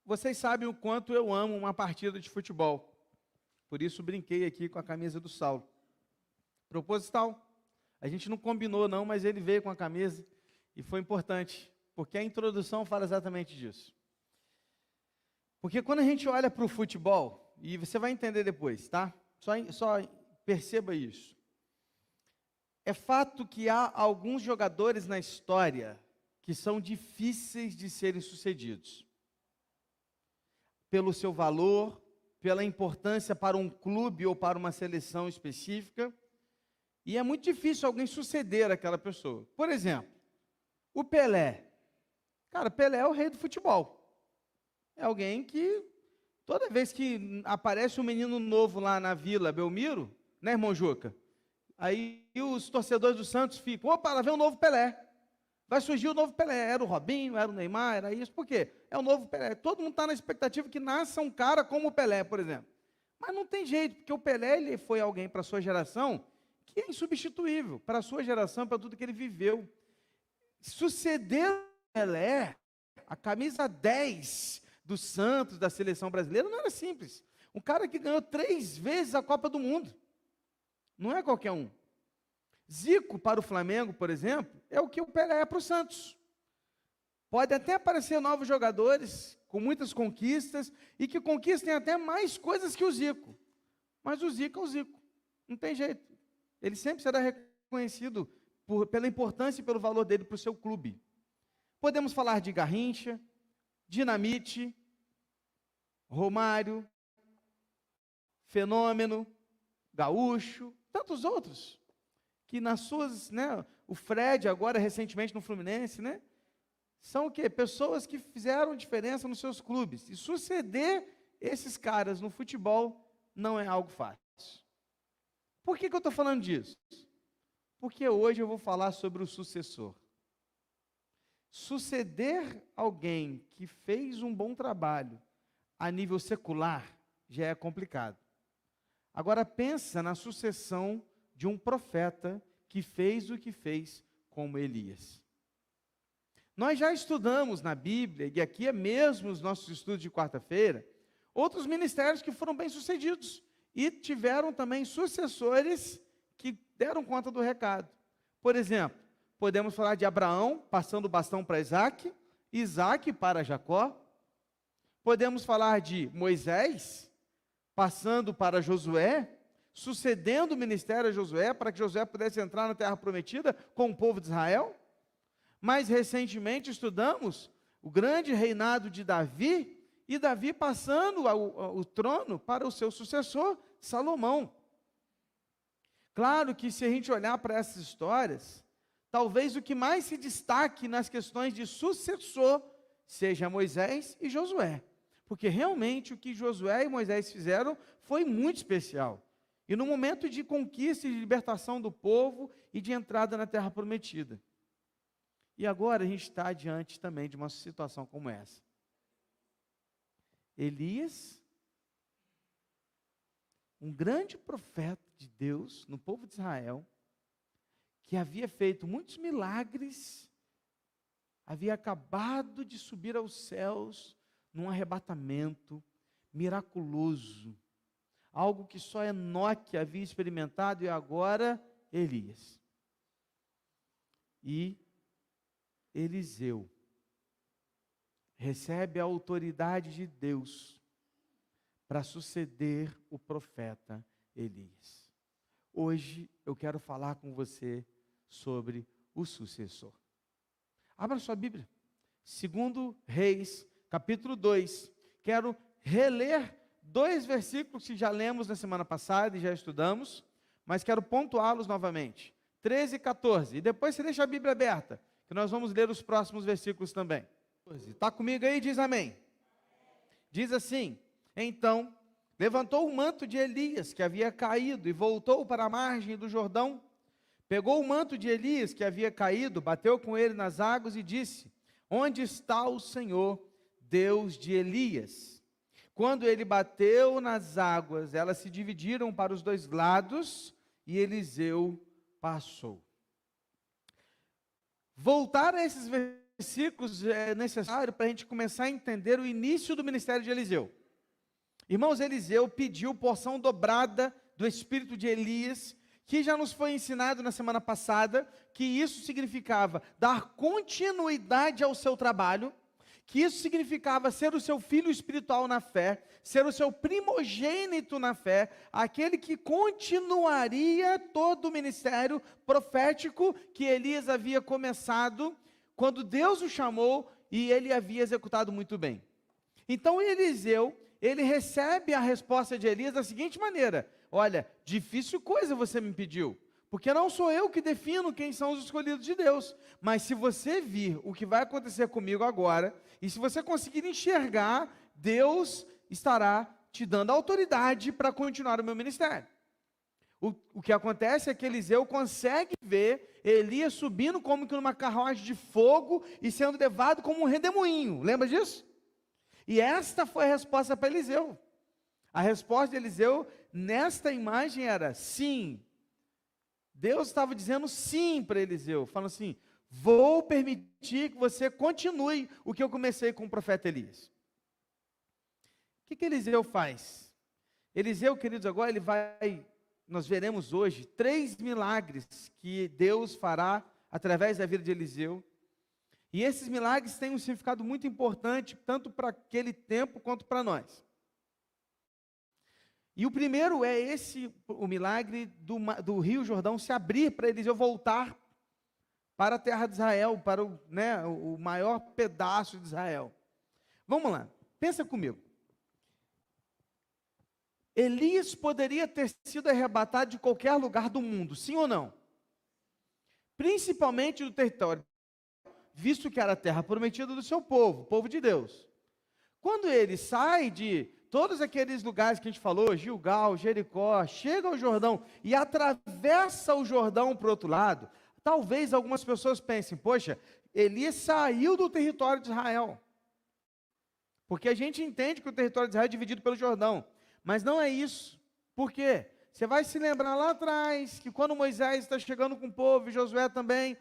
Vocês sabem o quanto eu amo uma partida de futebol. Por isso brinquei aqui com a camisa do Saulo. Proposital. A gente não combinou não, mas ele veio com a camisa e foi importante, porque a introdução fala exatamente disso. Porque quando a gente olha para o futebol, e você vai entender depois, tá? Só perceba isso. É fato que há alguns jogadores na história que são difíceis de serem sucedidos. Pelo seu valor, pela importância para um clube ou para uma seleção específica. E é muito difícil alguém suceder aquela pessoa. Por exemplo, o Pelé. Cara, Pelé é o rei do futebol. É alguém que, toda vez que aparece um menino novo lá na Vila Belmiro, né, irmão Juca? Aí os torcedores do Santos ficam, opa, lá vem o novo Pelé. Vai surgir o novo Pelé. Era o Robinho, era o Neymar, era isso. Por quê? É o novo Pelé. Todo mundo está na expectativa que nasça um cara como o Pelé, por exemplo. Mas não tem jeito, porque o Pelé ele foi alguém para a sua geração que é insubstituível. Para a sua geração, para tudo que ele viveu. Suceder o Pelé, a camisa 10 do Santos, da seleção brasileira, não era simples. Um cara que ganhou 3 vezes a Copa do Mundo. Não é qualquer um. Zico para o Flamengo, por exemplo, é o que o Pelé é para o Santos. Pode até aparecer novos jogadores com muitas conquistas e que conquistem até mais coisas que o Zico. Mas o Zico é o Zico. Não tem jeito. Ele sempre será reconhecido pela importância e pelo valor dele para o seu clube. Podemos falar de Garrincha, Dinamite, Romário, Fenômeno, Gaúcho, tantos outros, que nas suas, né, o Fred agora recentemente no Fluminense, né, são o quê? Pessoas que fizeram diferença nos seus clubes, e suceder esses caras no futebol não é algo fácil. Por que eu estou falando disso? Porque hoje eu vou falar sobre o sucessor. Suceder alguém que fez um bom trabalho a nível secular já é complicado. Agora pensa na sucessão de um profeta que fez o que fez como Elias. Nós já estudamos na Bíblia, e aqui é mesmo os nossos estudos de quarta-feira, outros ministérios que foram bem-sucedidos e tiveram também sucessores que deram conta do recado. Por exemplo, podemos falar de Abraão, passando o bastão para Isaac, Isaac para Jacó. Podemos falar de Moisés, passando para Josué, sucedendo o ministério a Josué, para que Josué pudesse entrar na terra prometida com o povo de Israel. Mais recentemente estudamos o grande reinado de Davi, e Davi passando o trono para o seu sucessor, Salomão. Claro que se a gente olhar para essas histórias, talvez o que mais se destaque nas questões de sucessor seja Moisés e Josué. Porque realmente o que Josué e Moisés fizeram foi muito especial. E no momento de conquista e de libertação do povo e de entrada na terra prometida. E agora a gente está diante também de uma situação como essa. Elias, um grande profeta de Deus no povo de Israel, que havia feito muitos milagres, havia acabado de subir aos céus num arrebatamento miraculoso, algo que só Enoque havia experimentado, e agora Elias. E Eliseu recebe a autoridade de Deus para suceder o profeta Elias. Hoje eu quero falar com você sobre o sucessor. Abra sua Bíblia, 2 Reis, capítulo 2. Quero reler 2 versículos que já lemos na semana passada e já estudamos, mas quero pontuá-los novamente. 13 e 14. E depois você deixa a Bíblia aberta, que nós vamos ler os próximos versículos também. Está comigo aí? Diz amém. Diz assim: então levantou o manto de Elias, que havia caído, e voltou para a margem do Jordão. Pegou o manto de Elias, que havia caído, bateu com ele nas águas e disse: onde está o Senhor, Deus de Elias? Quando ele bateu nas águas, elas se dividiram para os 2 lados, e Eliseu passou. Voltar a esses versículos é necessário para a gente começar a entender o início do ministério de Eliseu. Irmãos, Eliseu pediu porção dobrada do espírito de Elias, que já nos foi ensinado na semana passada, que isso significava dar continuidade ao seu trabalho, que isso significava ser o seu filho espiritual na fé, ser o seu primogênito na fé, aquele que continuaria todo o ministério profético que Elias havia começado, quando Deus o chamou e ele havia executado muito bem. Então Eliseu, ele recebe a resposta de Elias da seguinte maneira: olha, difícil coisa você me pediu, porque não sou eu que defino quem são os escolhidos de Deus, mas se você vir o que vai acontecer comigo agora, e se você conseguir enxergar, Deus estará te dando autoridade para continuar o meu ministério. O que acontece é que Eliseu consegue ver Elias subindo como que numa carruagem de fogo e sendo levado como um redemoinho, lembra disso? E esta foi a resposta para Eliseu. A resposta de Eliseu nesta imagem era sim. Deus estava dizendo sim para Eliseu, falando assim: vou permitir que você continue o que eu comecei com o profeta Elias. O que Eliseu faz? Eliseu, queridos, agora nós veremos hoje 3 milagres que Deus fará através da vida de Eliseu. E esses milagres têm um significado muito importante, tanto para aquele tempo quanto para nós. E o primeiro é o milagre do Rio Jordão se abrir para Eliseu voltar para a terra de Israel, para o maior pedaço de Israel. Vamos lá, pensa comigo. Elias poderia ter sido arrebatado de qualquer lugar do mundo, sim ou não? Principalmente do território, visto que era a terra prometida do seu povo, o povo de Deus. Quando ele sai de todos aqueles lugares que a gente falou, Gilgal, Jericó, chega ao Jordão e atravessa o Jordão para o outro lado, talvez algumas pessoas pensem: poxa, Elias saiu do território de Israel. Porque a gente entende que o território de Israel é dividido pelo Jordão, mas não é isso. Por quê? Você vai se lembrar lá atrás, que quando Moisés está chegando com o povo, e Josué também,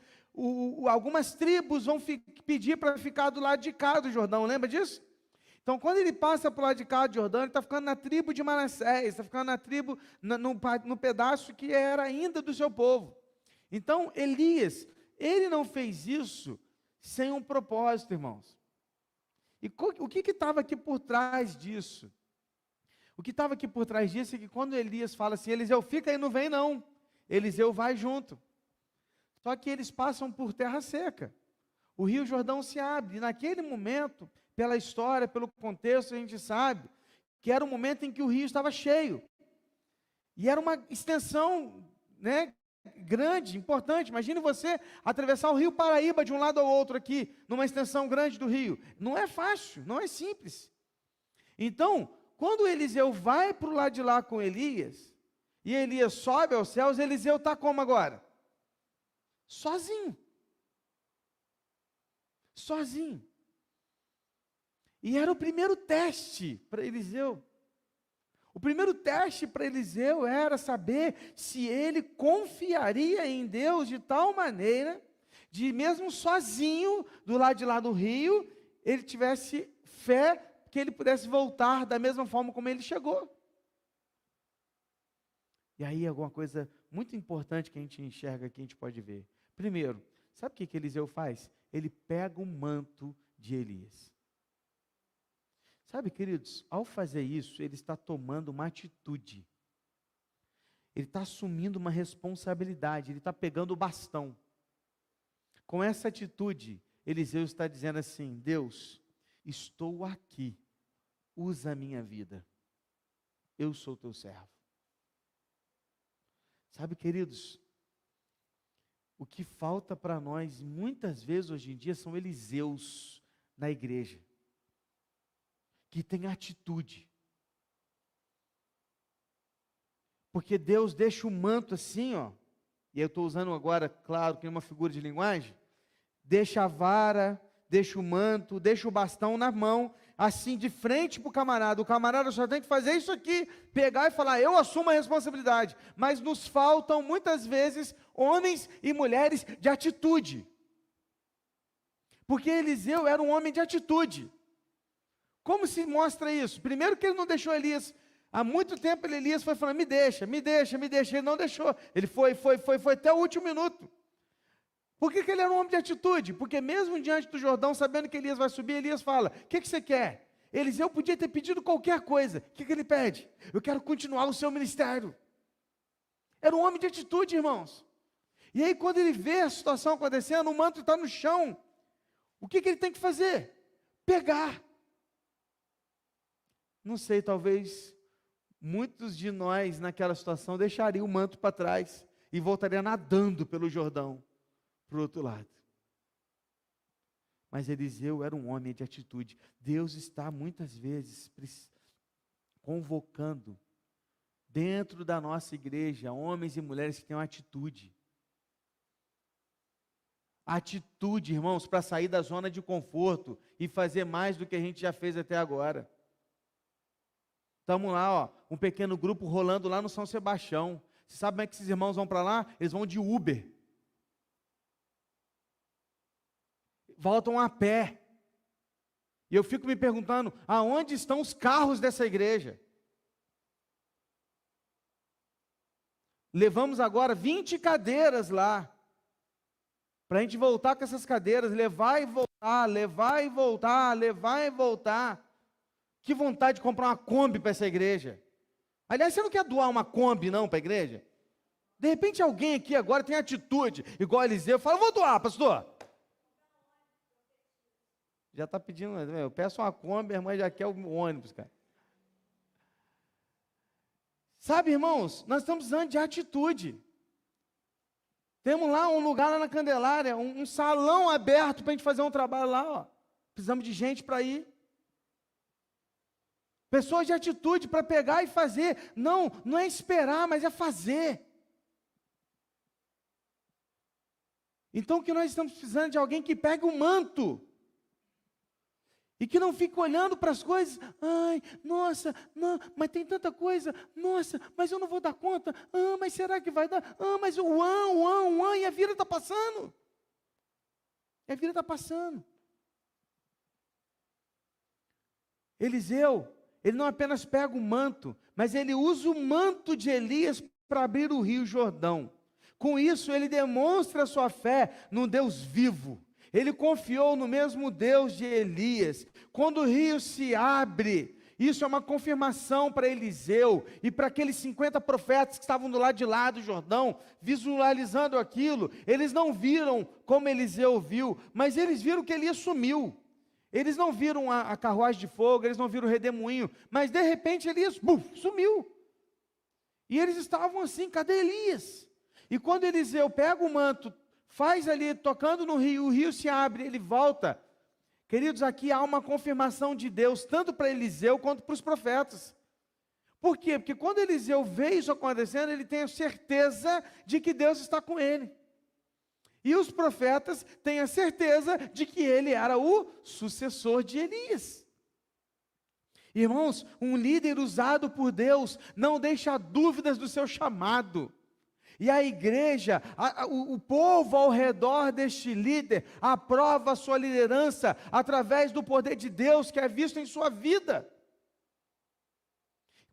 algumas tribos vão pedir para ficar do lado de cá do Jordão, lembra disso? Então, quando ele passa para o lado de cá do Jordão, ele está ficando na tribo de Manassés, está ficando na tribo, no pedaço que era ainda do seu povo. Então, Elias, ele não fez isso sem um propósito, irmãos. E o que estava aqui por trás disso? O que estava aqui por trás disso é que quando Elias fala assim: Eliseu, fica aí, não vem não. Eliseu vai junto. Só que eles passam por terra seca. O Rio Jordão se abre. E naquele momento, pela história, pelo contexto, a gente sabe que era um momento em que o rio estava cheio. E era uma extensão, grande, importante. Imagine você atravessar o rio Paraíba de um lado ao outro aqui, numa extensão grande do rio. Não é fácil, não é simples. Então, quando Eliseu vai para o lado de lá com Elias, e Elias sobe aos céus, Eliseu está como agora? Sozinho. Sozinho. E era o primeiro teste para Eliseu. O primeiro teste para Eliseu era saber se ele confiaria em Deus de tal maneira, de mesmo sozinho, do lado de lá do rio, ele tivesse fé que ele pudesse voltar da mesma forma como ele chegou. E aí alguma coisa muito importante que a gente enxerga aqui, a gente pode ver. Primeiro, sabe o que Eliseu faz? Ele pega o manto de Elias. Sabe, queridos, ao fazer isso, ele está tomando uma atitude. Ele está assumindo uma responsabilidade, ele está pegando o bastão. Com essa atitude, Eliseu está dizendo assim: Deus, estou aqui, usa a minha vida, eu sou teu servo. Sabe, queridos, o que falta para nós, muitas vezes hoje em dia, são Eliseus na igreja, que tem atitude. Porque Deus deixa o manto assim, e eu estou usando agora, claro, que é uma figura de linguagem, deixa a vara, deixa o manto, deixa o bastão na mão, assim, de frente para o camarada só tem que fazer isso aqui, pegar e falar: eu assumo a responsabilidade. Mas nos faltam, muitas vezes, homens e mulheres de atitude. Porque Eliseu era um homem de atitude. Como se mostra isso? Primeiro que ele não deixou Elias, há muito tempo Elias foi falando, me deixa, me deixa, me deixa, ele não deixou, ele foi até o último minuto. Por que ele era um homem de atitude? Porque mesmo diante do Jordão, sabendo que Elias vai subir, Elias fala, o que você quer? Eliseu podia ter pedido qualquer coisa, o que ele pede? Eu quero continuar o seu ministério. Era um homem de atitude, irmãos. E aí quando ele vê a situação acontecendo, o manto está no chão, o que ele tem que fazer? Pegar. Não sei, talvez muitos de nós naquela situação deixariam o manto para trás e voltariam nadando pelo Jordão para o outro lado. Mas Eliseu era um homem de atitude. Deus está muitas vezes convocando dentro da nossa igreja homens e mulheres que tenham atitude. Atitude, irmãos, para sair da zona de conforto e fazer mais do que a gente já fez até agora. Estamos lá, ó, um pequeno grupo rolando lá no São Sebastião. Você sabe como é que esses irmãos vão para lá? Eles vão de Uber. Voltam a pé. E eu fico me perguntando, aonde estão os carros dessa igreja? Levamos agora 20 cadeiras lá. Para a gente voltar com essas cadeiras, levar e voltar, levar e voltar, levar e voltar. Que vontade de comprar uma Kombi para essa igreja. Aliás, você não quer doar uma Kombi não para a igreja? De repente alguém aqui agora tem atitude, igual Eliseu, fala, vou doar, pastor. Já está pedindo, eu peço uma Kombi, a irmã já quer o ônibus, cara. Sabe, irmãos, nós estamos precisando de atitude. Temos lá um lugar lá na Candelária, um salão aberto para a gente fazer um trabalho lá, ó. Precisamos de gente para ir. Pessoas de atitude para pegar e fazer. Não é esperar, mas é fazer. Então o que nós estamos precisando de alguém que pegue o manto. E que não fique olhando para as coisas, ai, nossa, não, mas tem tanta coisa, nossa, mas eu não vou dar conta, mas será que vai dar? Mas e a vida está passando. E a vida está passando. Eliseu, ele não apenas pega o manto, mas ele usa o manto de Elias para abrir o rio Jordão. Com isso, ele demonstra a sua fé no Deus vivo. Ele confiou no mesmo Deus de Elias. Quando o rio se abre, isso é uma confirmação para Eliseu e para aqueles 50 profetas que estavam do lado de lá do Jordão, visualizando aquilo. Eles não viram como Eliseu viu, mas eles viram que Elias sumiu. Eles não viram a carruagem de fogo, eles não viram o redemoinho, mas de repente Elias sumiu. E eles estavam assim, cadê Elias? E quando Eliseu pega o manto, faz ali, tocando no rio, o rio se abre, ele volta. Queridos, aqui há uma confirmação de Deus, tanto para Eliseu quanto para os profetas. Por quê? Porque quando Eliseu vê isso acontecendo, ele tem a certeza de que Deus está com ele. E os profetas têm a certeza de que ele era o sucessor de Elias. Irmãos, um líder usado por Deus não deixa dúvidas do seu chamado. E a igreja, o povo ao redor deste líder, aprova a sua liderança através do poder de Deus que é visto em sua vida.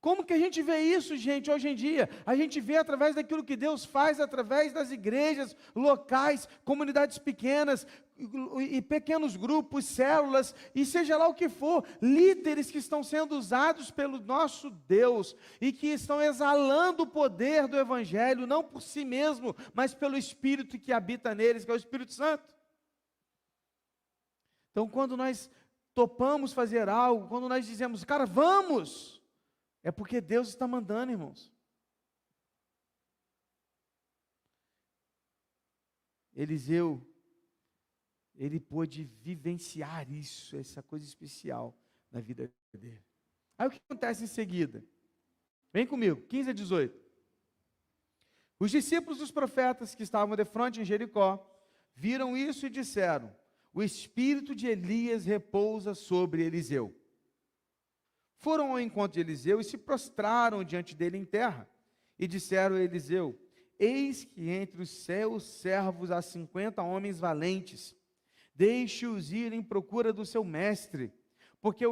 Como que a gente vê isso, gente, hoje em dia? A gente vê através daquilo que Deus faz, através das igrejas locais, comunidades pequenas, e pequenos grupos, células, e seja lá o que for, líderes que estão sendo usados pelo nosso Deus, e que estão exalando o poder do Evangelho, não por si mesmo, mas pelo Espírito que habita neles, que é o Espírito Santo. Então, quando nós topamos fazer algo, quando nós dizemos, cara, vamos, é porque Deus está mandando, irmãos. Eliseu, ele pôde vivenciar isso, essa coisa especial na vida dele. Aí o que acontece em seguida? Vem comigo, 15 a 18. Os discípulos dos profetas que estavam de frente em Jericó, viram isso e disseram, o espírito de Elias repousa sobre Eliseu. Foram ao encontro de Eliseu e se prostraram diante dele em terra, e disseram a Eliseu, eis que entre os seus servos há 50 homens valentes. deixe-os ir em procura do seu mestre, porque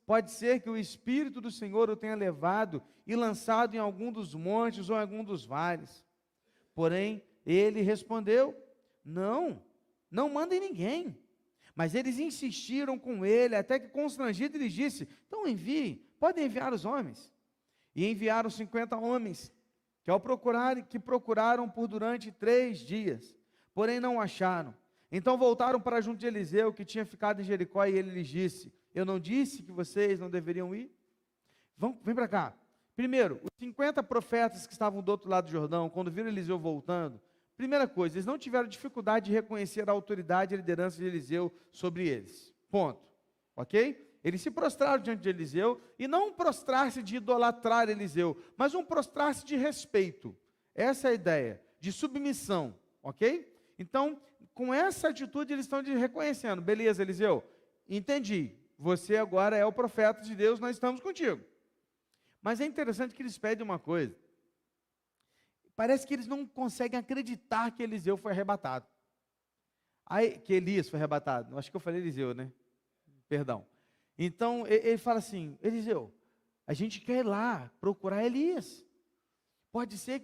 pode ser que o Espírito do Senhor o tenha levado e lançado em algum dos montes ou em algum dos vales. Porém, ele respondeu: não, não mandem ninguém. Mas eles insistiram com ele, até que constrangido ele disse: então enviem, podem enviar os homens. E enviaram 50 homens, que procuraram por durante 3 dias, porém não acharam. Então voltaram para junto de Eliseu, que tinha ficado em Jericó, e ele lhes disse: eu não disse que vocês não deveriam ir? Vem para cá. Primeiro, os 50 profetas que estavam do outro lado do Jordão, quando viram Eliseu voltando, primeira coisa, eles não tiveram dificuldade de reconhecer a autoridade e a liderança de Eliseu sobre eles. Ponto. Ok? Eles se prostraram diante de Eliseu, e não um prostrar-se de idolatrar Eliseu, mas um prostrar-se de respeito. Essa é a ideia, de submissão. Ok? Então, com essa atitude, eles estão reconhecendo: beleza, Eliseu, entendi, você agora é o profeta de Deus, nós estamos contigo. Mas é interessante que eles pedem uma coisa. Parece que eles não conseguem acreditar que Eliseu foi arrebatado. Que Elias foi arrebatado. Acho que eu falei Eliseu, né? Perdão. Então, ele fala assim: Eliseu, a gente quer ir lá procurar Elias. Pode ser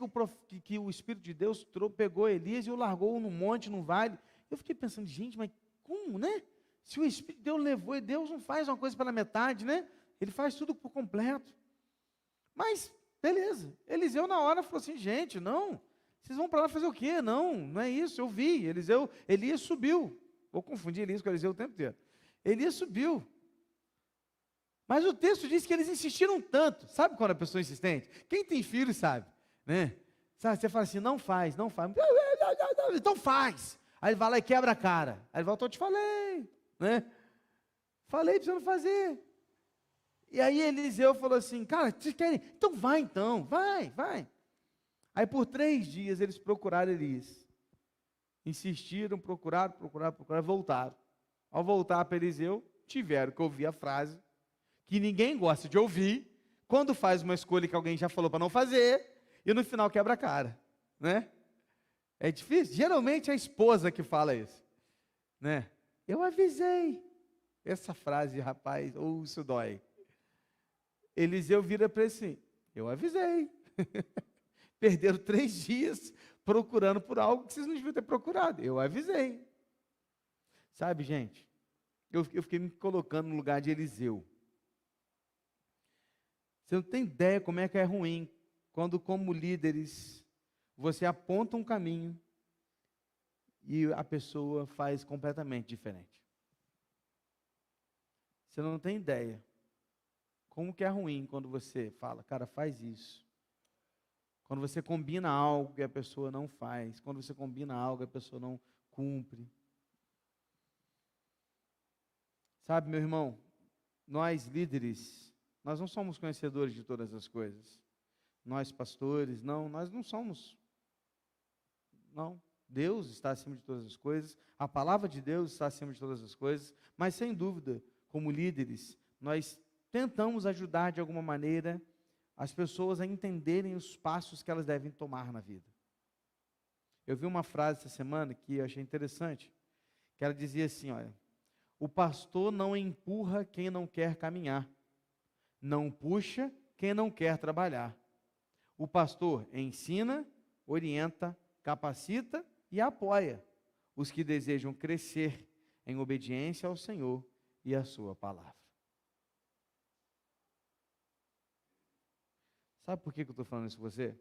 que o Espírito de Deus pegou Elias e o largou num monte, num vale. Eu fiquei pensando: gente, mas como, né? Se o Espírito de Deus levou, e Deus não faz uma coisa pela metade, né? Ele faz tudo por completo. Mas, beleza. Eliseu na hora falou assim: gente, não, vocês vão para lá fazer o quê? Não, não é isso, eu vi. Elias subiu. Vou confundir Elias com Eliseu o tempo inteiro. Elias subiu. Mas o texto diz que eles insistiram tanto. Sabe quando a pessoa é insistente? Quem tem filho sabe, né? Sabe, você fala assim: não faz, não faz. Então faz. Aí ele vai lá e quebra a cara. Aí ele volta: eu te falei, né? Falei para você não fazer. E aí Eliseu falou assim: cara, vocês querem? Então vai então, vai. Aí por 3 dias eles procuraram Elias. Insistiram, procuraram, voltaram. Ao voltar para Eliseu, tiveram que ouvir a frase que ninguém gosta de ouvir, quando faz uma escolha que alguém já falou para não fazer, e no final quebra a cara, né? É difícil, geralmente é a esposa que fala isso, né? Eu avisei. Essa frase, rapaz, isso dói. Eliseu vira para ele assim: eu avisei. Perderam 3 dias procurando por algo que vocês não deviam ter procurado. Eu avisei. Sabe, gente, eu fiquei me colocando no lugar de Eliseu. Você não tem ideia como é que é ruim quando, como líderes, você aponta um caminho e a pessoa faz completamente diferente. Você não tem ideia como que é ruim quando você fala: cara, faz isso. Quando você combina algo e a pessoa não faz. Quando você combina algo e a pessoa não cumpre. Sabe, meu irmão, nós líderes, nós não somos conhecedores de todas as coisas. Nós pastores, nós não somos. Não. Deus está acima de todas as coisas. A palavra de Deus está acima de todas as coisas. Mas, sem dúvida, como líderes, nós tentamos ajudar de alguma maneira as pessoas a entenderem os passos que elas devem tomar na vida. Eu vi uma frase essa semana que eu achei interessante, que ela dizia assim: olha, o pastor não empurra quem não quer caminhar, não puxa quem não quer trabalhar. O pastor ensina, orienta, capacita e apoia os que desejam crescer em obediência ao Senhor e à sua palavra. Sabe por que eu estou falando isso com você?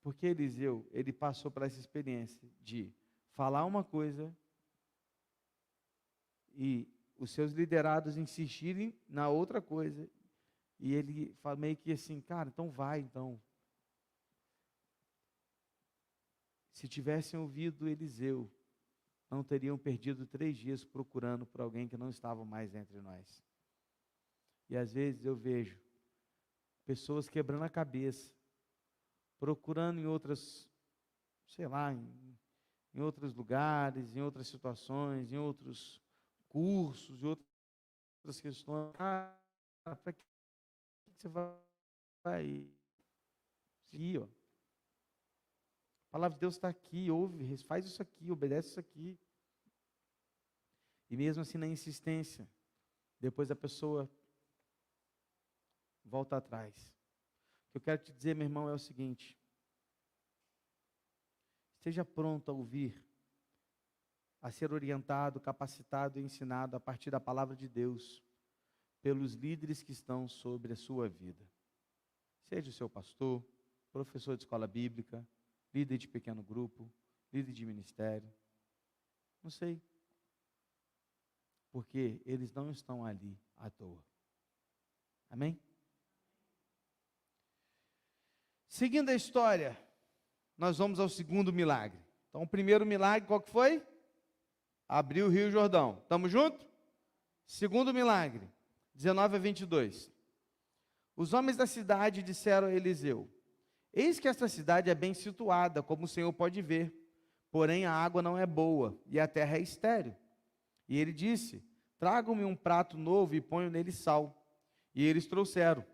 Porque Eliseu, ele passou por essa experiência de falar uma coisa e os seus liderados insistirem na outra coisa. E ele fala meio que assim: cara, então vai, então. Se tivessem ouvido Eliseu, não teriam perdido 3 dias procurando por alguém que não estava mais entre nós. E às vezes eu vejo pessoas quebrando a cabeça, procurando em outras, sei lá, em outros lugares, em outras situações, em outros cursos, em outras questões. Ah, para que você vai ir, ó? A palavra de Deus está aqui, ouve, faz isso aqui, obedece isso aqui. E mesmo assim, na insistência, depois a pessoa volta atrás. O que eu quero te dizer, meu irmão, é o seguinte: esteja pronto a ouvir, a ser orientado, capacitado e ensinado a partir da palavra de Deus, pelos líderes que estão sobre a sua vida. Seja o seu pastor, professor de escola bíblica, líder de pequeno grupo, líder de ministério. Não sei. Porque eles não estão ali à toa. Amém? Seguindo a história, nós vamos ao segundo milagre. Então, o primeiro milagre, qual que foi? Abriu o Rio Jordão. Estamos juntos? Segundo milagre, 19 a 22. Os homens da cidade disseram a Eliseu: eis que esta cidade é bem situada, como o Senhor pode ver, porém a água não é boa, e a terra é estéril. E ele disse: tragam-me um prato novo e ponham nele sal. E eles trouxeram.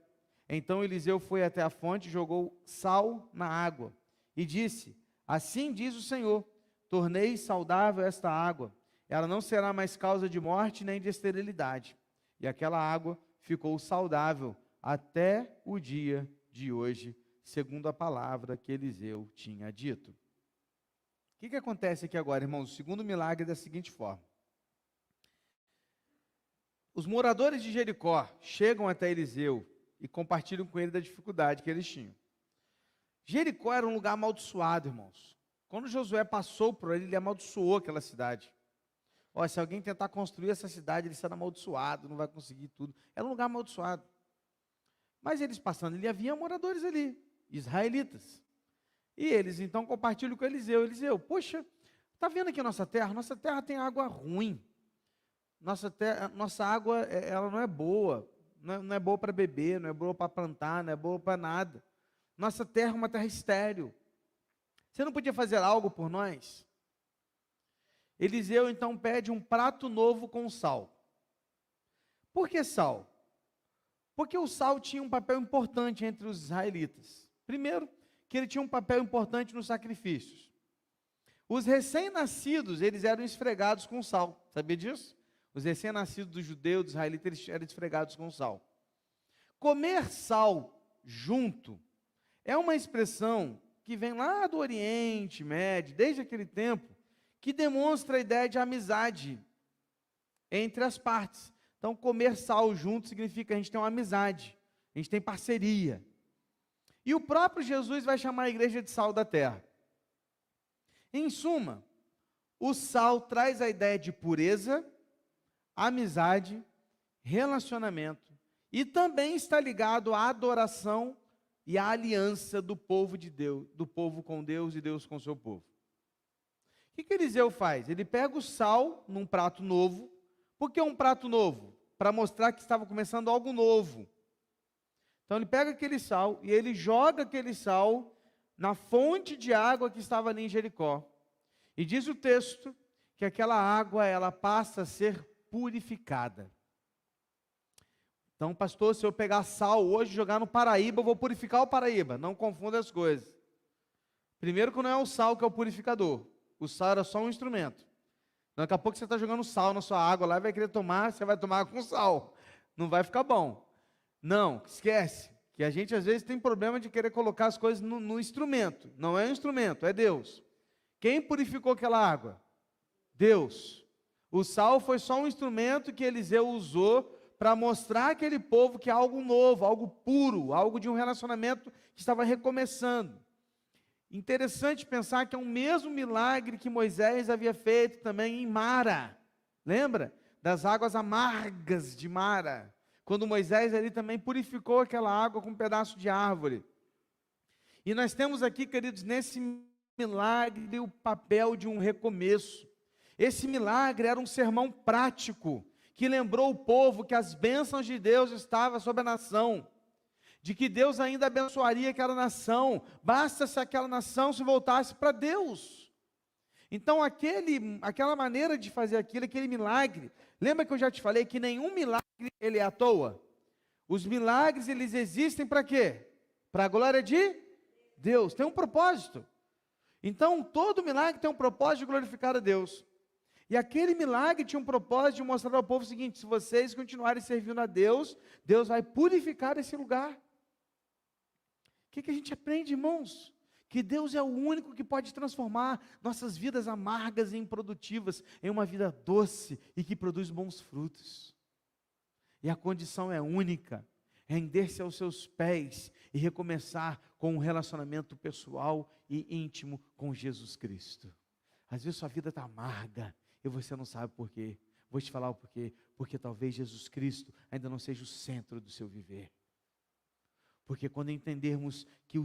Então Eliseu foi até a fonte e jogou sal na água. E disse: assim diz o Senhor, tornei saudável esta água. Ela não será mais causa de morte nem de esterilidade. E aquela água ficou saudável até o dia de hoje, segundo a palavra que Eliseu tinha dito. O que acontece aqui agora, irmãos? O segundo milagre é da seguinte forma. Os moradores de Jericó chegam até Eliseu e compartilham com ele da dificuldade que eles tinham. Jericó era um lugar amaldiçoado, irmãos. Quando Josué passou por ele amaldiçoou aquela cidade. Olha, se alguém tentar construir essa cidade, ele será amaldiçoado, não vai conseguir tudo. Era um lugar amaldiçoado. Mas eles passando, ele havia moradores ali, israelitas. E eles então compartilham com Eliseu. Eliseu, poxa, está vendo aqui a nossa terra? Nossa terra tem água ruim. Nossa água, ela não é boa. Não é boa para beber, não é boa para plantar, não é boa para nada. Nossa terra é uma terra estéril. Você não podia fazer algo por nós? Eliseu então pede um prato novo com sal. Por que sal? Porque o sal tinha um papel importante entre os israelitas. Primeiro, que ele tinha um papel importante nos sacrifícios. Os recém-nascidos, eles eram esfregados com sal. Sabia disso? Os recém-nascidos dos judeus, dos israelitas, eles eram esfregados com sal. Comer sal junto é uma expressão que vem lá do Oriente Médio, desde aquele tempo, que demonstra a ideia de amizade entre as partes. Então, comer sal junto significa que a gente tem uma amizade, a gente tem parceria. E o próprio Jesus vai chamar a igreja de sal da terra. Em suma, o sal traz a ideia de pureza, amizade, relacionamento, e também está ligado à adoração e à aliança do povo de Deus, do povo com Deus e Deus com o seu povo. O que Eliseu faz? Ele pega o sal num prato novo. Por que um prato novo? Para mostrar que estava começando algo novo. Então ele pega aquele sal e ele joga aquele sal na fonte de água que estava ali em Jericó. E diz o texto que aquela água, ela passa a ser purificada. Então, pastor, se eu pegar sal hoje e jogar no Paraíba, eu vou purificar o Paraíba. Não confunda as coisas. Primeiro que não é o sal que é o purificador. O sal era só um instrumento. Daqui a pouco você está jogando sal na sua água lá e vai querer tomar, você vai tomar com sal. Não vai ficar bom. Não, esquece. Que a gente às vezes tem problema de querer colocar as coisas no instrumento. Não é um instrumento, é Deus. Quem purificou aquela água? Deus. O sal foi só um instrumento que Eliseu usou para mostrar àquele povo que é algo novo, algo puro, algo de um relacionamento que estava recomeçando. Interessante pensar que é o mesmo milagre que Moisés havia feito também em Mara. Lembra? Das águas amargas de Mara. Quando Moisés ali também purificou aquela água com um pedaço de árvore. E nós temos aqui, queridos, nesse milagre o papel de um recomeço. Esse milagre era um sermão prático, que lembrou o povo que as bênçãos de Deus estavam sobre a nação, de que Deus ainda abençoaria aquela nação, basta se aquela nação se voltasse para Deus. Então aquela maneira de fazer aquilo, aquele milagre, lembra que eu já te falei que nenhum milagre ele é à toa? Os milagres eles existem para quê? Para a glória de Deus, tem um propósito. Então todo milagre tem um propósito de glorificar a Deus. E aquele milagre tinha um propósito de mostrar ao povo o seguinte: se vocês continuarem servindo a Deus, Deus vai purificar esse lugar. O que a gente aprende, irmãos? Que Deus é o único que pode transformar nossas vidas amargas e improdutivas em uma vida doce e que produz bons frutos. E a condição é única: render-se aos seus pés e recomeçar com um relacionamento pessoal e íntimo com Jesus Cristo. Às vezes sua vida está amarga e você não sabe por quê. Vou te falar o porquê. Porque talvez Jesus Cristo ainda não seja o centro do seu viver. Porque quando entendermos que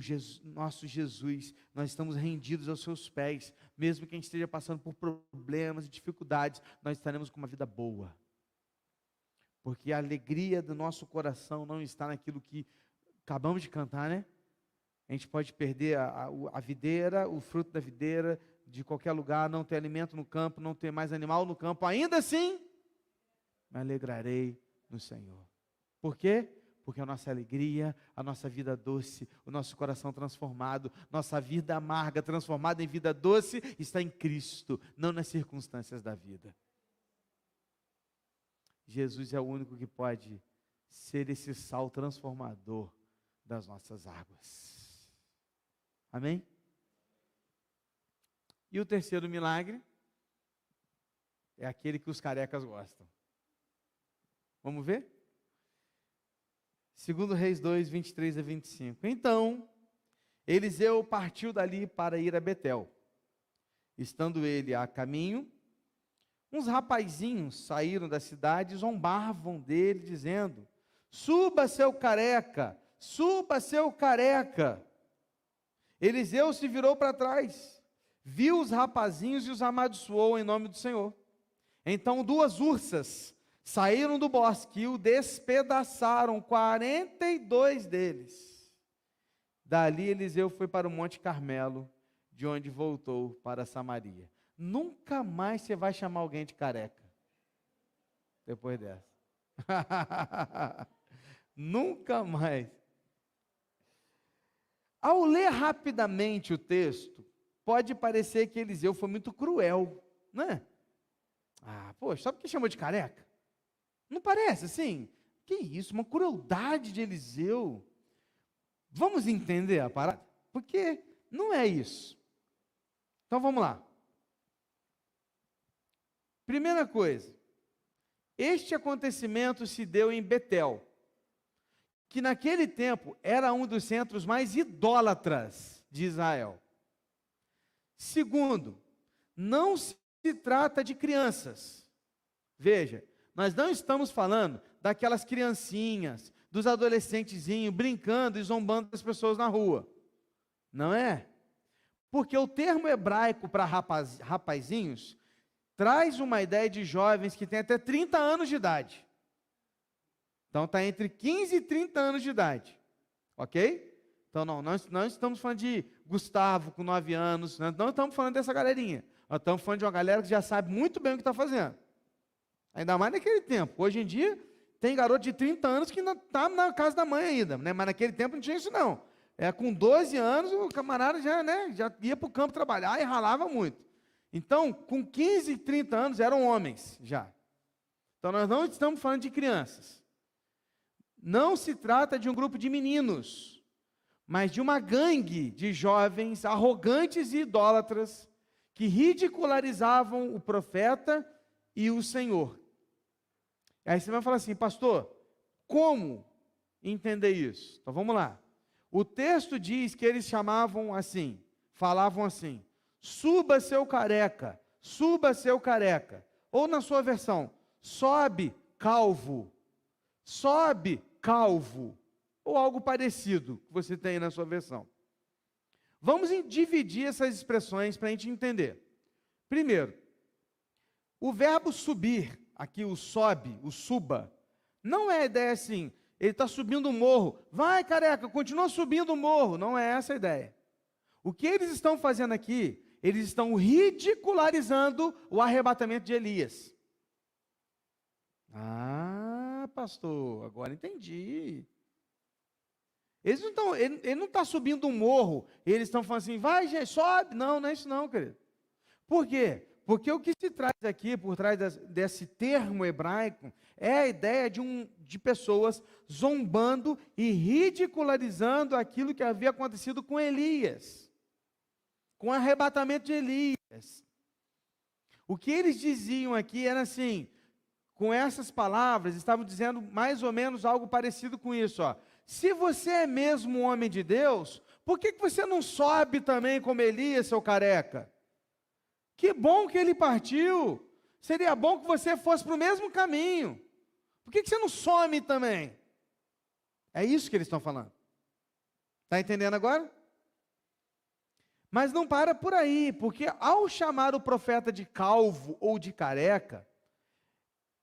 nosso Jesus, nós estamos rendidos aos seus pés, mesmo que a gente esteja passando por problemas e dificuldades, nós estaremos com uma vida boa. Porque a alegria do nosso coração não está naquilo que acabamos de cantar, né? A gente pode perder a videira, o fruto da videira, de qualquer lugar, não ter alimento no campo, não ter mais animal no campo, ainda assim, me alegrarei no Senhor. Por quê? Porque a nossa alegria, a nossa vida doce, o nosso coração transformado, nossa vida amarga transformada em vida doce, está em Cristo, não nas circunstâncias da vida. Jesus é o único que pode ser esse sal transformador das nossas águas. Amém? E o terceiro milagre é aquele que os carecas gostam. Vamos ver? 2 Reis 2, 23 a 25. Então, Eliseu partiu dali para ir a Betel. Estando ele a caminho, uns rapazinhos saíram da cidade e zombavam dele, dizendo: suba, seu careca, suba, seu careca. Eliseu se virou para trás, viu os rapazinhos e os amaldiçoou em nome do Senhor. Então 2 ursas saíram do bosque e o despedaçaram, 42 deles. Dali Eliseu foi para o Monte Carmelo, de onde voltou para Samaria. Nunca mais você vai chamar alguém de careca, depois dessa. Nunca mais. Ao ler rapidamente o texto, pode parecer que Eliseu foi muito cruel, não é? Poxa, sabe por que chamou de careca? Não parece assim? Que isso, uma crueldade de Eliseu. Vamos entender a parada? Porque não é isso. Então vamos lá. Primeira coisa, este acontecimento se deu em Betel, que naquele tempo era um dos centros mais idólatras de Israel. Segundo, não se trata de crianças. Veja, nós não estamos falando daquelas criancinhas, dos adolescentezinhos brincando e zombando das pessoas na rua. Não é? Porque o termo hebraico para rapazinhos traz uma ideia de jovens que têm até 30 anos de idade. Então está entre 15 e 30 anos de idade. Ok? Então não estamos falando de Gustavo com 9 anos, não estamos falando dessa galerinha. Nós estamos falando de uma galera que já sabe muito bem o que está fazendo. Ainda mais naquele tempo. Hoje em dia, tem garoto de 30 anos que não está na casa da mãe ainda, né? Mas naquele tempo não tinha isso não. Com 12 anos, o camarada já ia para o campo trabalhar e ralava muito. Então, com 15, 30 anos, eram homens já. Então, nós não estamos falando de crianças. Não se trata de um grupo de meninos, mas de uma gangue de jovens arrogantes e idólatras que ridicularizavam o profeta e o Senhor. Aí você vai falar assim: pastor, como entender isso? Então vamos lá. O texto diz que eles falavam assim: suba, seu careca, suba, seu careca. Ou na sua versão, sobe, calvo, sobe, calvo. Ou algo parecido que você tem na sua versão. Vamos dividir essas expressões para a gente entender. Primeiro, o verbo subir, aqui o sobe, o suba, não é a ideia assim, ele está subindo o morro, vai careca, continua subindo o morro, não é essa a ideia. O que eles estão fazendo aqui, eles estão ridicularizando o arrebatamento de Elias. Pastor, agora entendi. Ele não está subindo um morro, eles estão falando assim, vai gente, sobe. Não é isso não, querido. Por quê? Porque o que se traz aqui, por trás desse termo hebraico, é a ideia de pessoas zombando e ridicularizando aquilo que havia acontecido com Elias, com o arrebatamento de Elias. O que eles diziam aqui era assim, com essas palavras, estavam dizendo mais ou menos algo parecido com isso, ó. Se você é mesmo um homem de Deus, por que você não sobe também como Elias, seu careca? Que bom que ele partiu. Seria bom que você fosse para o mesmo caminho. Por que você não some também? É isso que eles estão falando. Está entendendo agora? Mas não para por aí, porque ao chamar o profeta de calvo ou de careca,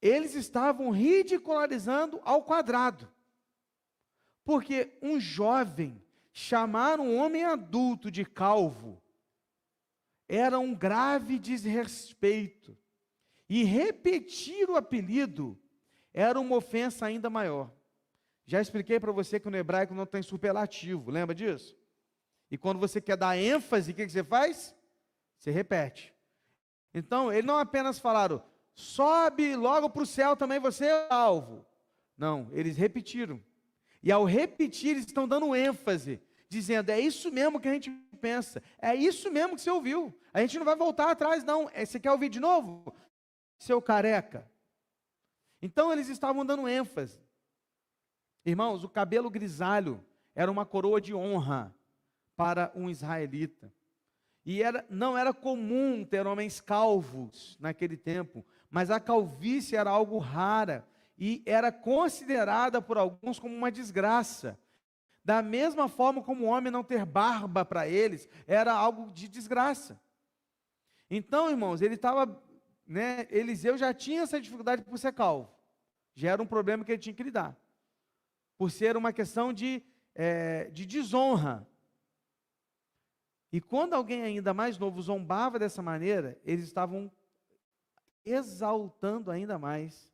eles estavam ridicularizando ao quadrado. Porque um jovem chamar um homem adulto de calvo era um grave desrespeito. E repetir o apelido era uma ofensa ainda maior. Já expliquei para você que no hebraico não tem superlativo, lembra disso? E quando você quer dar ênfase, o que você faz? Você repete. Então, eles não apenas falaram, sobe logo para o céu também você é alvo. Não, eles repetiram. E ao repetir, eles estão dando ênfase, dizendo, é isso mesmo que a gente pensa, é isso mesmo que você ouviu, a gente não vai voltar atrás não, você quer ouvir de novo? Seu careca. Então eles estavam dando ênfase. Irmãos, o cabelo grisalho era uma coroa de honra para um israelita. E não era comum ter homens calvos naquele tempo, mas a calvície era algo rara, e era considerada por alguns como uma desgraça. Da mesma forma como o homem não ter barba para eles, era algo de desgraça. Então, irmãos, Eliseu já tinha essa dificuldade por ser calvo. Já era um problema que ele tinha que lidar. Por ser uma questão de desonra. E quando alguém ainda mais novo zombava dessa maneira, eles estavam exaltando ainda mais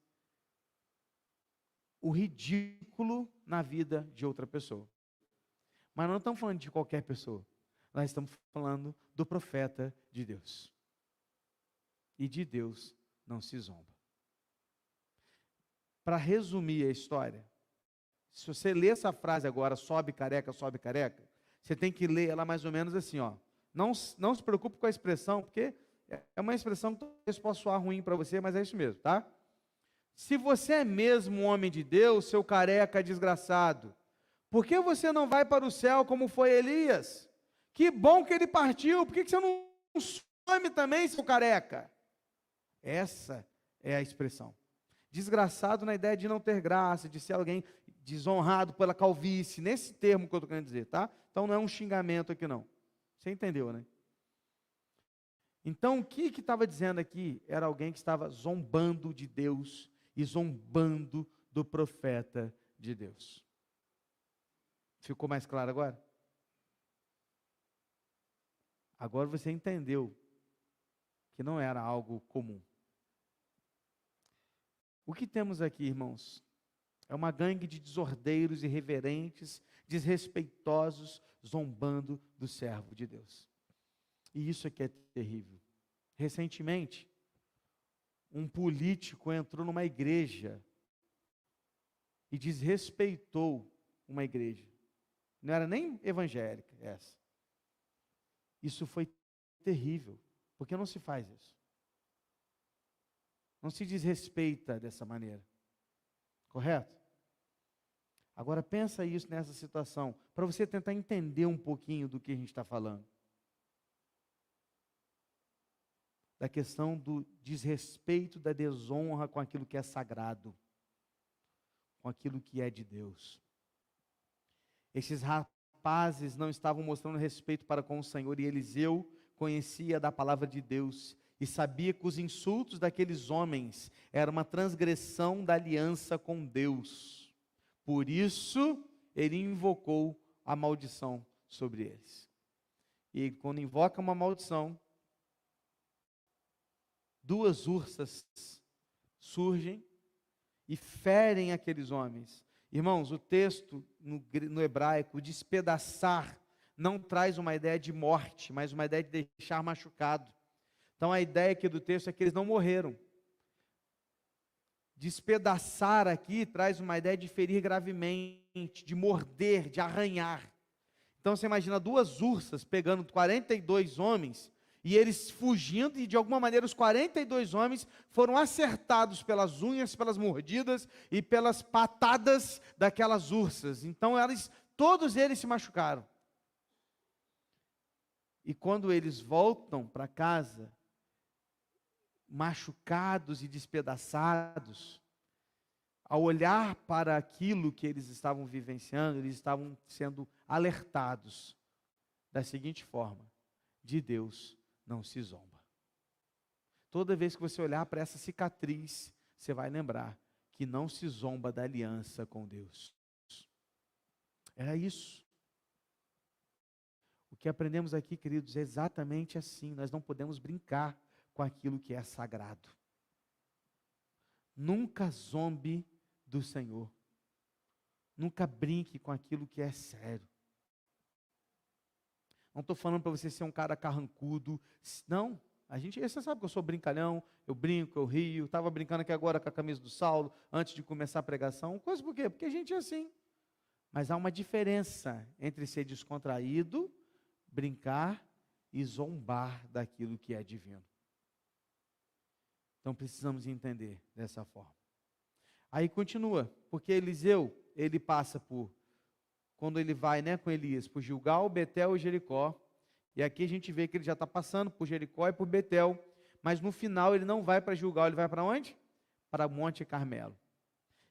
o ridículo na vida de outra pessoa. Mas não estamos falando de qualquer pessoa. Nós estamos falando do profeta de Deus. E de Deus não se zomba. Para resumir a história, se você ler essa frase agora, sobe careca, você tem que ler ela mais ou menos assim, ó. Não se preocupe com a expressão, porque é uma expressão que talvez possa soar ruim para você, mas é isso mesmo, tá? Se você é mesmo um homem de Deus, seu careca desgraçado, por que você não vai para o céu como foi Elias? Que bom que ele partiu, por que você não some também, seu careca? Essa é a expressão. Desgraçado na ideia de não ter graça, de ser alguém desonrado pela calvície, nesse termo que eu estou querendo dizer, tá? Então não é um xingamento aqui não. Você entendeu, né? Então o que estava dizendo aqui era alguém que estava zombando de Deus e zombando do profeta de Deus. Ficou mais claro agora? Agora você entendeu que não era algo comum. O que temos aqui, irmãos? É uma gangue de desordeiros, irreverentes, desrespeitosos, zombando do servo de Deus. E isso aqui é terrível. Recentemente, um político entrou numa igreja e desrespeitou uma igreja. Não era nem evangélica essa. Isso foi terrível, porque não se faz isso. Não se desrespeita dessa maneira. Correto? Agora pensa isso nessa situação, para você tentar entender um pouquinho do que a gente está falando. Da questão do desrespeito, da desonra com aquilo que é sagrado, com aquilo que é de Deus. Esses rapazes não estavam mostrando respeito para com o Senhor, e Eliseu conhecia da palavra de Deus, e sabia que os insultos daqueles homens eram uma transgressão da aliança com Deus. Por isso, ele invocou a maldição sobre eles. E quando invoca uma maldição, duas ursas surgem e ferem aqueles homens. Irmãos, o texto no hebraico, despedaçar, não traz uma ideia de morte, mas uma ideia de deixar machucado. Então a ideia aqui do texto é que eles não morreram. Despedaçar aqui traz uma ideia de ferir gravemente, de morder, de arranhar. Então você imagina duas ursas pegando 42 homens, e eles fugindo, e de alguma maneira os 42 homens foram acertados pelas unhas, pelas mordidas e pelas patadas daquelas ursas. Então todos eles se machucaram. E quando eles voltam para casa, machucados e despedaçados, ao olhar para aquilo que eles estavam vivenciando, eles estavam sendo alertados da seguinte forma: de Deus não se zomba. Toda vez que você olhar para essa cicatriz, você vai lembrar que não se zomba da aliança com Deus. Era isso. O que aprendemos aqui, queridos, é exatamente assim. Nós não podemos brincar com aquilo que é sagrado. Nunca zombe do Senhor. Nunca brinque com aquilo que é sério. Não estou falando para você ser um cara carrancudo. Não, você sabe que eu sou brincalhão, eu brinco, eu rio. Estava brincando aqui agora com a camisa do Saulo, antes de começar a pregação. Coisa por quê? Porque a gente é assim. Mas há uma diferença entre ser descontraído, brincar e zombar daquilo que é divino. Então precisamos entender dessa forma. Aí continua, porque Eliseu, ele passa por, quando ele vai, com Elias, por Gilgal, Betel e Jericó, e aqui a gente vê que ele já está passando por Jericó e por Betel, mas no final ele não vai para Gilgal, ele vai para onde? Para Monte Carmelo.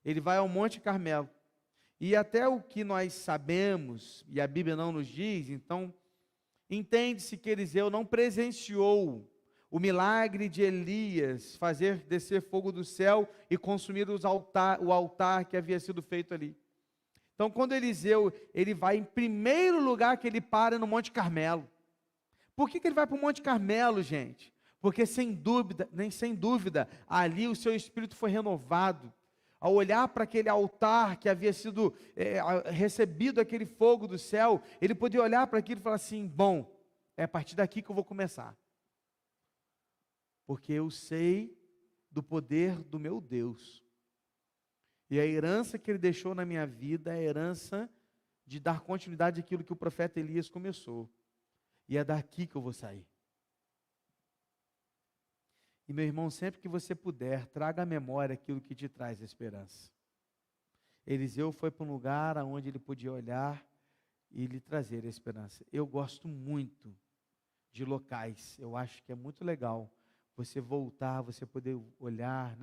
Ele vai ao Monte Carmelo, e até o que nós sabemos, e a Bíblia não nos diz, então, entende-se que Eliseu não presenciou o milagre de Elias fazer descer fogo do céu e consumir o altar que havia sido feito ali. Então, quando Eliseu, ele vai em primeiro lugar que ele para no Monte Carmelo. Por que ele vai para o Monte Carmelo, gente? Porque sem dúvida, ali o seu espírito foi renovado. Ao olhar para aquele altar que havia sido recebido aquele fogo do céu, ele podia olhar para aquilo e falar assim: bom, é a partir daqui que eu vou começar. Porque eu sei do poder do meu Deus. E a herança que ele deixou na minha vida é a herança de dar continuidade àquilo que o profeta Elias começou. E é daqui que eu vou sair. E meu irmão, sempre que você puder, traga à memória aquilo que te traz esperança. Eliseu foi para um lugar onde ele podia olhar e lhe trazer a esperança. Eu gosto muito de locais, eu acho que é muito legal você voltar, você poder olhar,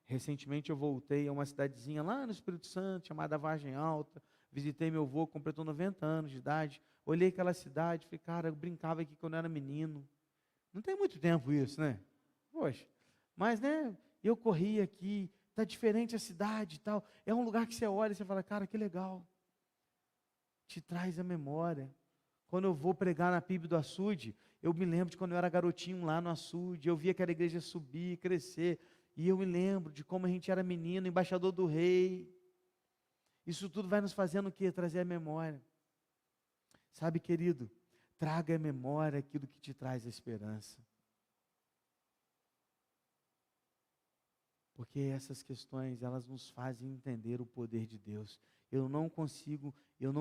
Recentemente eu voltei a uma cidadezinha lá no Espírito Santo, chamada Vargem Alta, visitei meu avô, completou 90 anos de idade, olhei aquela cidade, falei, cara, eu brincava aqui quando eu era menino. Não tem muito tempo isso, né? Poxa, mas eu corri aqui, está diferente a cidade e tal, é um lugar que você olha e você fala, cara, que legal, te traz a memória. Quando eu vou pregar na PIB do Açude, eu me lembro de quando eu era garotinho lá no Açude, eu via aquela igreja subir, crescer, e eu me lembro de como a gente era menino, embaixador do rei. Isso tudo vai nos fazendo o quê? Trazer a memória. Sabe, querido, traga à memória aquilo que te traz a esperança. Porque essas questões, elas nos fazem entender o poder de Deus. Eu não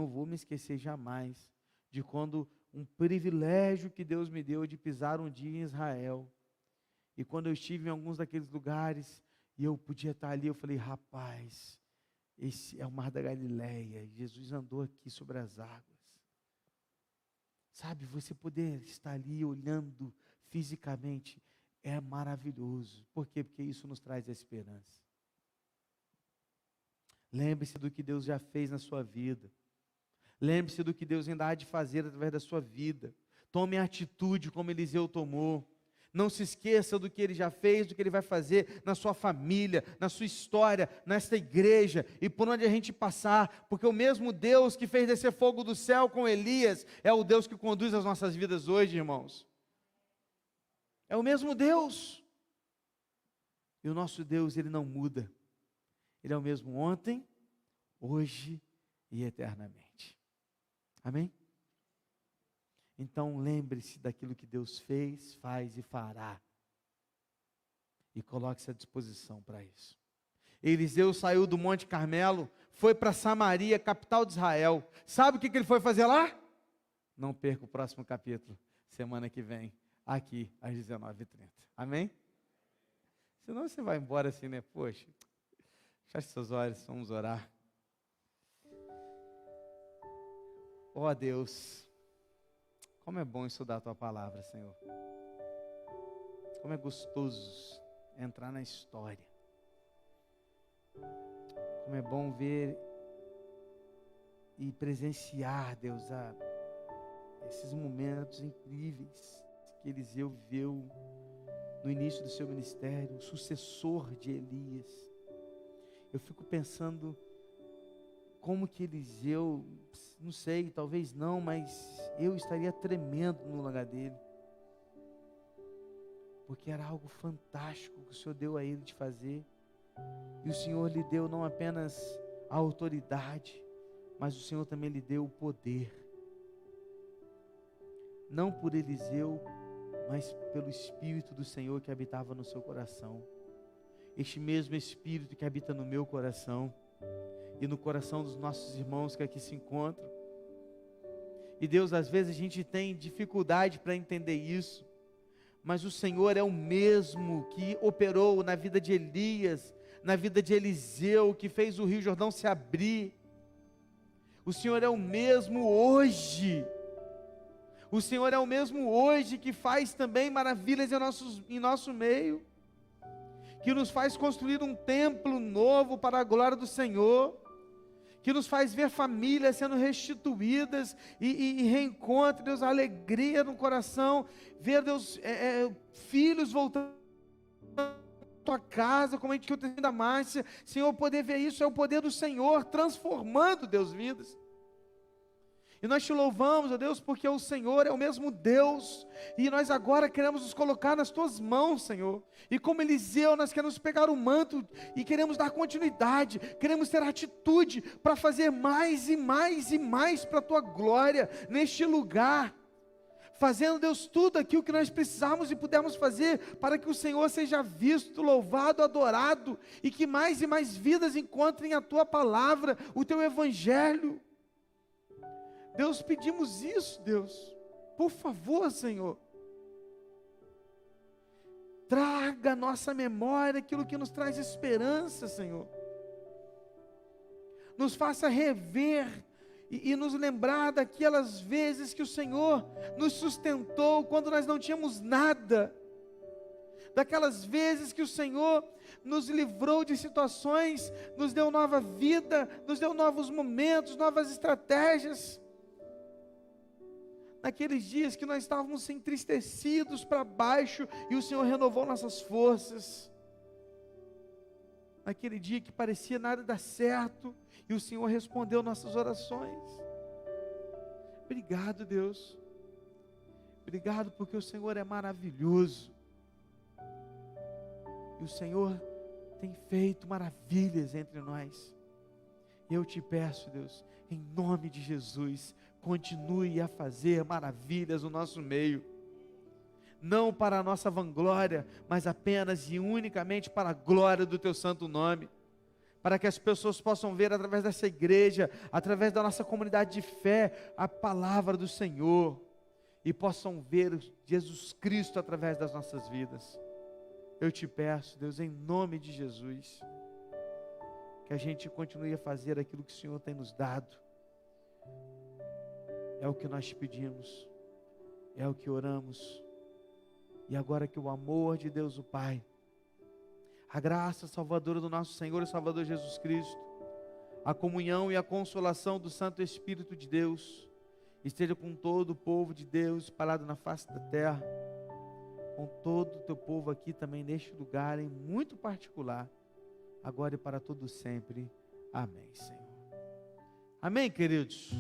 vou me esquecer jamais de quando um privilégio que Deus me deu de pisar um dia em Israel. E quando eu estive em alguns daqueles lugares, e eu podia estar ali, eu falei, rapaz, esse é o Mar da Galileia, e Jesus andou aqui sobre as águas. Sabe, você poder estar ali olhando fisicamente, é maravilhoso. Por quê? Porque isso nos traz a esperança. Lembre-se do que Deus já fez na sua vida. Lembre-se do que Deus ainda há de fazer através da sua vida. Tome a atitude como Eliseu tomou. Não se esqueça do que ele já fez, do que ele vai fazer na sua família, na sua história, nesta igreja e por onde a gente passar, porque o mesmo Deus que fez descer fogo do céu com Elias é o Deus que conduz as nossas vidas hoje, irmãos. É o mesmo Deus. E o nosso Deus, ele não muda. Ele é o mesmo ontem, hoje e eternamente. Amém? Então lembre-se daquilo que Deus fez, faz e fará e coloque-se à disposição para isso. Eliseu saiu do Monte Carmelo, foi para Samaria, capital de Israel. Sabe o que ele foi fazer lá? Não perca o próximo capítulo, semana que vem, aqui às 19h30. Amém? Senão você vai embora assim, né? Poxa, feche seus olhos, vamos orar. Ó Deus, como é bom estudar a Tua palavra, Senhor. Como é gostoso entrar na história. Como é bom ver e presenciar, Deus, esses momentos incríveis que Eliseu viveu no início do seu ministério, o sucessor de Elias. Eu fico pensando como que Eliseu, não sei, talvez não, mas eu estaria tremendo no lugar dele. Porque era algo fantástico que o Senhor deu a ele de fazer. E o Senhor lhe deu não apenas a autoridade, mas o Senhor também lhe deu o poder. Não por Eliseu, mas pelo Espírito do Senhor que habitava no seu coração. Este mesmo Espírito que habita no meu coração e no coração dos nossos irmãos que aqui se encontram. E Deus, às vezes a gente tem dificuldade para entender isso, mas o Senhor é o mesmo que operou na vida de Elias, na vida de Eliseu, que fez o Rio Jordão se abrir. O Senhor é o mesmo hoje. O Senhor é o mesmo hoje que faz também maravilhas em nosso meio, que nos faz construir um templo novo para a glória do Senhor, que nos faz ver famílias sendo restituídas e reencontro, Deus, a alegria no coração, ver, Deus, filhos voltando à tua casa, como a gente que eu tenho da Márcia, Senhor, poder ver isso é o poder do Senhor transformando, Deus, vidas. E nós te louvamos, ó Deus, porque o Senhor é o mesmo Deus, e nós agora queremos nos colocar nas tuas mãos, Senhor, e como Eliseu, nós queremos pegar o manto, e queremos dar continuidade, queremos ter atitude, para fazer mais e mais e mais, para a tua glória, neste lugar, fazendo, Deus, tudo aquilo que nós precisamos e pudermos fazer, para que o Senhor seja visto, louvado, adorado, e que mais e mais vidas encontrem a tua palavra, o teu evangelho. Deus, pedimos isso, Deus, por favor, Senhor, traga à nossa memória aquilo que nos traz esperança, Senhor, nos faça rever e nos lembrar daquelas vezes que o Senhor nos sustentou quando nós não tínhamos nada, daquelas vezes que o Senhor nos livrou de situações, nos deu nova vida, nos deu novos momentos, novas estratégias. Naqueles dias que nós estávamos entristecidos para baixo e o Senhor renovou nossas forças. Naquele dia que parecia nada dar certo e o Senhor respondeu nossas orações. Obrigado, Deus. Obrigado porque o Senhor é maravilhoso. E o Senhor tem feito maravilhas entre nós. E eu te peço, Deus, em nome de Jesus, continue a fazer maravilhas no nosso meio, não para a nossa vanglória, mas apenas e unicamente para a glória do teu santo nome, para que as pessoas possam ver através dessa igreja, através da nossa comunidade de fé, a palavra do Senhor, e possam ver Jesus Cristo através das nossas vidas. Eu te peço, Deus, em nome de Jesus, que a gente continue a fazer aquilo que o Senhor tem nos dado. É o que nós te pedimos, é o que oramos, e agora que o amor de Deus o Pai, a graça salvadora do nosso Senhor e Salvador Jesus Cristo, a comunhão e a consolação do Santo Espírito de Deus, esteja com todo o povo de Deus espalhado na face da terra, com todo o teu povo aqui também neste lugar, em muito particular, agora e para todo sempre. Amém, Senhor. Amém, queridos.